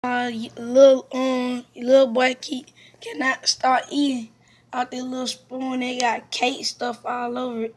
Little boy cannot start eating out this little spoon. They got cake stuff all over it.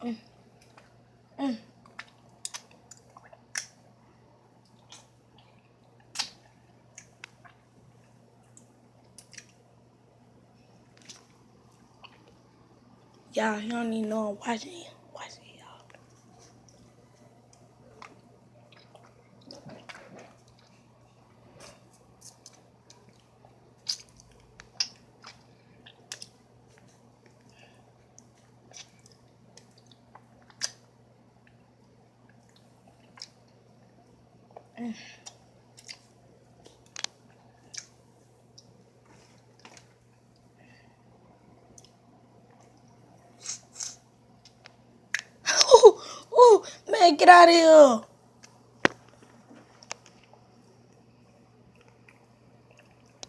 Mm, mm. Y'all, you don't even know I'm watching it. Watching it, y'all. Mm. Ooh, ooh, man, get out of here.